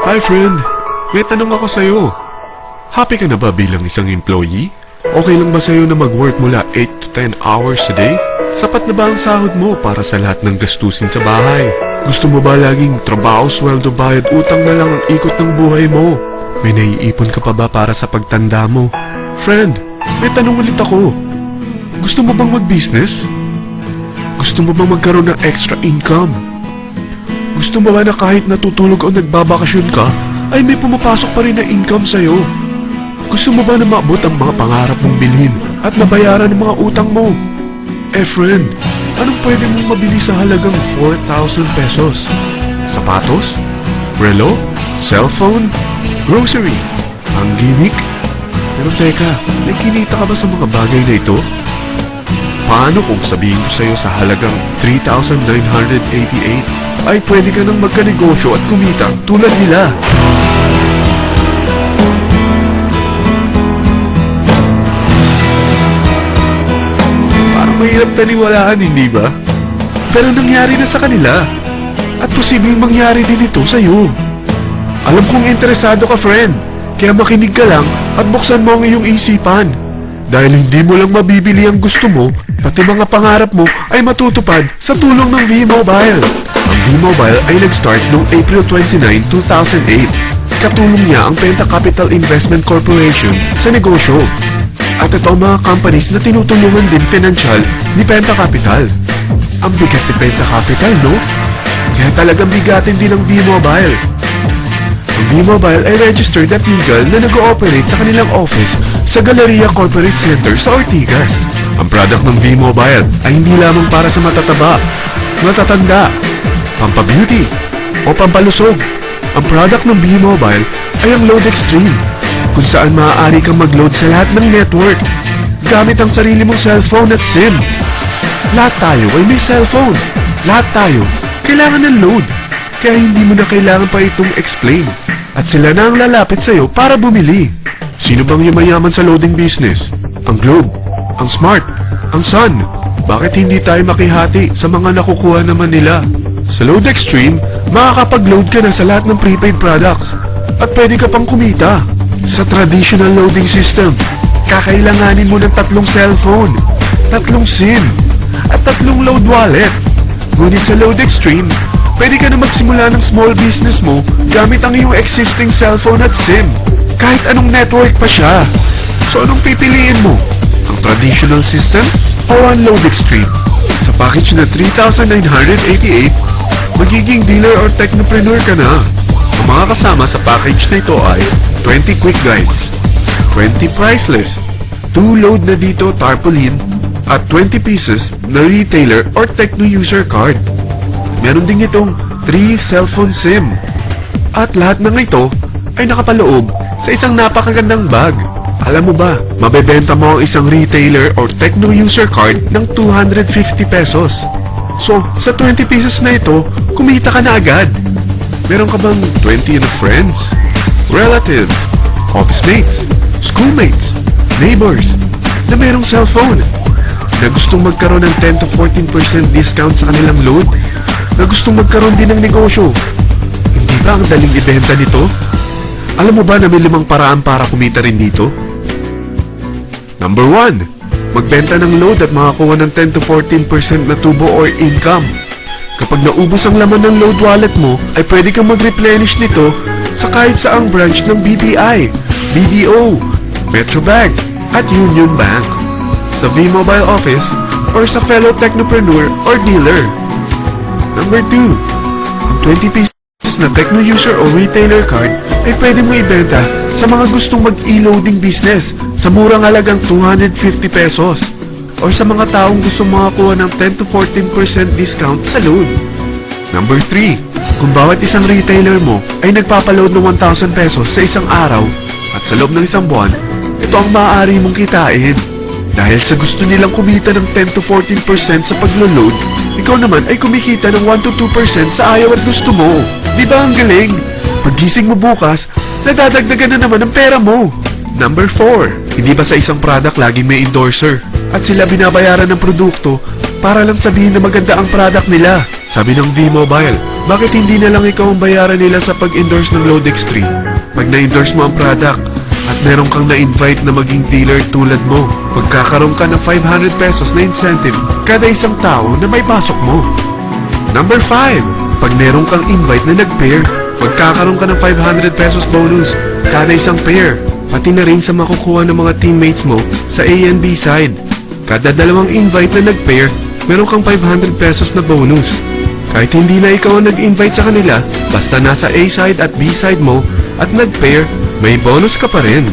Hi friend, may tanong ako sa'yo. Happy ka na ba bilang isang employee? Okay lang ba sa'yo na mag-work mula 8 to 10 hours a day? Sapat na ba ang sahod mo para sa lahat ng gastusin sa bahay? Gusto mo ba laging trabaho, sweldo, bayad, utang na lang ang ikot ng buhay mo? May naiipon ka pa ba para sa pagtanda mo? Friend, may tanong ulit ako. Gusto mo bang mag-business? Gusto mo bang magkaroon ng extra income? Gusto mo ba na kahit natutulog o nagbabakasyon ka, ay may pumapasok pa rin na income sa'yo? Gusto mo ba na maabot ang mga pangarap mong bilhin at mabayaran ang mga utang mo? Eh friend, anong pwede mong mabili sa halagang 4,000 pesos? Sapatos? Relo? Cellphone? Grocery? Ang gimmick? Pero teka, may kinita ka ba sa mga bagay na ito? Paano kung sabihin ko sa'yo sa halagang 3,988 ay pwede ka nang magkanegosyo at kumita tulad nila? Parang mahirap taniwalaan, hindi ba? Pero nangyari na sa kanila. At posibleng mangyari din ito sa'yo. Alam kong interesado ka, friend. Kaya makinig ka lang at buksan mo ang iyong isipan. Dahil hindi mo lang mabibili ang gusto mo, pati mga pangarap mo ay matutupad sa tulong ng V-Mobile. Ang V-Mobile ay nag-start noong April 29, 2008. Katulong niya ang Penta Capital Investment Corporation sa negosyo. At ito ang mga companies na tinutulungan din pinansyal ni Penta Capital. Ang bigat ni Penta Capital, no? Kaya talagang bigatin din ang V-Mobile. Ang V-Mobile ay registered at legal na nag-ooperate sa kanilang office sa Galleria Corporate Center sa Ortigas. Ang product ng V-Mobile ay hindi lamang para sa matataba, matatanda, pampabeauty, o pampalusog. Ang product ng V-Mobile ay ang Load Extreme, kung saan maaari kang mag-load sa lahat ng network gamit ang sarili mong cellphone at SIM. Lahat tayo ay may cellphone. Lahat tayo kailangan ng load. Kaya hindi mo na kailangan pa itong explain. At sila na ang lalapit sa'yo para bumili. Sino bang yumayaman sa loading business? Ang Globe, ang Smart, ang Sun. Bakit hindi tayo makihati sa mga nakukuha naman nila? Sa Load Extreme, makakapag-load ka na sa lahat ng prepaid products. At pwede ka pang kumita. Sa traditional loading system, kakailanganin mo ng 3 cellphone, 3 SIM, at 3 load wallet. Ngunit sa Load Extreme, pwede ka na magsimula ng small business mo gamit ang iyong existing cellphone at SIM. Kahit anong network pa siya. So anong pipiliin mo? Ang traditional system o ang Load Extreme? Sa package na 3,988, magiging dealer or technopreneur ka na. Ang mga kasama sa package na ito ay 20 quick guides, 20 priceless, 2 load na dito tarpaulin, at 20 pieces na retailer or techno user card. Meron din itong 3 cellphone SIM. At lahat ng ito ay nakapaloob sa isang napakagandang bag. Alam mo ba, mabebenta mo ang isang retailer or techno user card ng 250 pesos. So, sa 20 pieces na ito, kumita ka na agad. Meron ka bang 20 na friends, relatives, office mates, schoolmates, neighbors, na merong cellphone, na gustong magkaroon ng 10 to 14% discount sa kanilang load, na gustong magkaroon din ng negosyo? Hindi ba ang daling ibenta nito? Alam mo ba na may 5 paraan para kumita rin dito? Number 1, magbenta ng load at makakuha ng 10 to 14% na tubo or income. Kapag naubos ang laman ng load wallet mo, ay pwede kang mag-replenish nito sa kahit saang branch ng BPI, BDO, Metrobank, at Union Bank, sa V-Mobile office, or sa fellow technopreneur or dealer. Number 2, ang 20 pieces na techno user o retailer card ay pwede mo ibenta sa mga gustong mag-e-loading business sa murang halagang 250 pesos. Or sa mga taong gustong makakuha ng 10 to 14% discount sa load. Number 3, kung bawat isang retailer mo ay nagpapaload ng 1,000 pesos sa isang araw at sa loob ng isang buwan, ito ang maaari mong kitain. Dahil sa gusto nilang kumita ng 10 to 14% sa paglo-load, ikaw naman ay kumikita ng 1 to 2% sa ayaw at gusto mo. Di ba ang galing? Paggising mo bukas, nadadagdagan na naman ang pera mo. Number 4, hindi ba sa isang product laging may endorser? At sila binabayaran ng produkto para lang sabihin na maganda ang product nila. Sabi ng V-Mobile, Bakit hindi na lang ikaw ang bayaran nila sa pag-endorse ng Lodex 3? Pag na-endorse mo ang product at meron kang na-invite na maging dealer tulad mo, magkakaroon ka ng 500 pesos na incentive kada isang tao na may pasok mo. Number 5, pag meron kang invite na nag-pair, magkakaroon ka ng 500 pesos bonus kada isang pair, pati na rin sa makukuha ng mga teammates mo sa A and B side. Kada dalawang invite na nag-pair, meron kang 500 pesos na bonus. Kahit hindi na ikaw ang nag-invite sa kanila, basta nasa A side at B side mo at nag-pair, may bonus ka pa rin.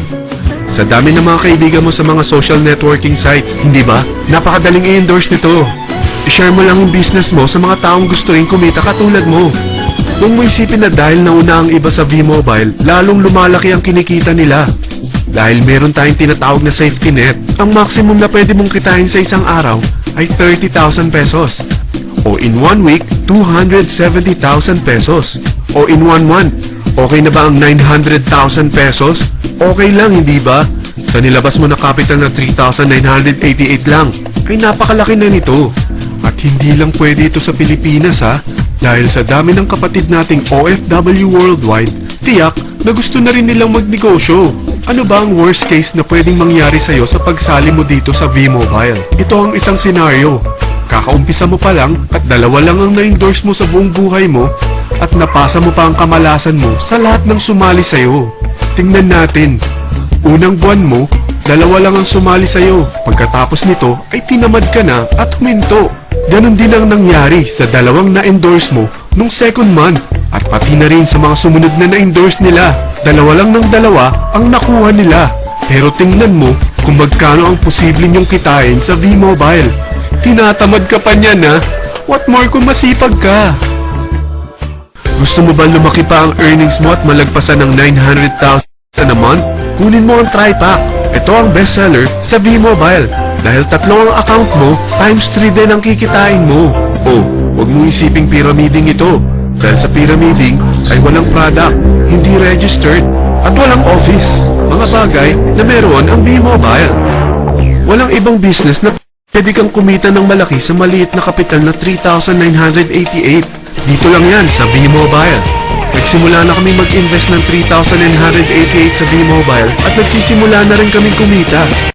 Sa dami ng mga kaibigan mo sa mga social networking sites, hindi ba? Napakadaling i-endorse nito. I-share mo lang yung business mo sa mga taong gusto rin kumita katulad mo. Kung mo isipin na dahil nauna ang iba sa V-Mobile, lalong lumalaki ang kinikita nila. Dahil meron tayong tinatawag na safety net, ang maximum na pwede mong kitain sa isang araw ay 30,000 pesos. O in 1 week, 270,000 pesos. O in 1 month, okay na ba ang 900,000 pesos? Okay lang, hindi ba? Sa nilabas mo na capital na 3,988 lang, ay napakalaki na nito. At hindi lang pwede ito sa Pilipinas ha, dahil sa dami ng kapatid nating OFW worldwide, tiyak na gusto na rin nilang magnegosyo. Ano ba ang worst case na pwedeng mangyari sa'yo sa pagsali mo dito sa V-Mobile? Ito ang isang senaryo. Kakaumpisa mo pa lang at dalawa lang ang na-endorse mo sa buong buhay mo at napasa mo pa ang kamalasan mo sa lahat ng sumali sa'yo. Tingnan natin. Unang buwan mo, dalawa lang ang sumali sa'yo. Pagkatapos nito ay tinamad ka na at huminto. Ganon din ang nangyari sa dalawang na-endorse mo nung second month at pati na rin sa mga sumunod na na-endorse nila. Dalawa lang ng dalawa ang nakuha nila. Pero tingnan mo kung magkano ang posible niyong kitain sa V-Mobile. Tinatamad ka pa niyan ha? What more kung masipag ka? Gusto mo ba lumaki pa ang earnings mo at malagpasan ng 900,000 a month? Kunin mo ang TriPack. Ito ang bestseller sa V-Mobile. Dahil tatlo ang account mo, times 3 din ang kikitain mo. Oh, huwag mo isiping pyramiding ito. Dahil sa pyramiding ay walang product, hindi registered, at walang office. Mga bagay na meron ang V-Mobile. Walang ibang business na pwede kang kumita ng malaki sa maliit na kapital na 3,988. Dito lang yan sa V-Mobile. Nagsimula na kami mag-invest ng 3,988 sa V-Mobile at nagsisimula na rin kaming kumita.